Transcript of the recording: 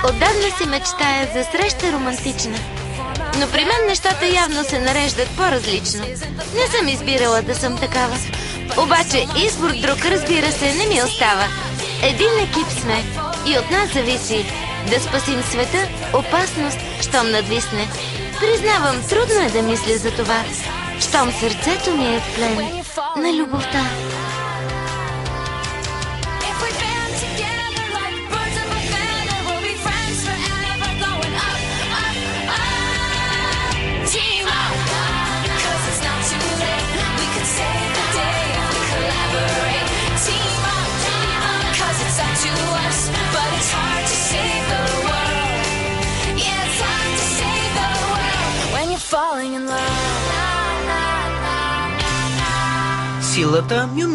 Отдавна си мечтая за среща романтична. Но при мен нещата явно се нареждат по-различно. Не съм избирала да съм такава. Обаче избор друг, разбира се, не ми остава. Един екип сме и от нас зависи да спасим света, опасност, щом надвисне. Признавам, трудно е да мисля за това, щом сърцето ми е в плен на любовта. Силата Мю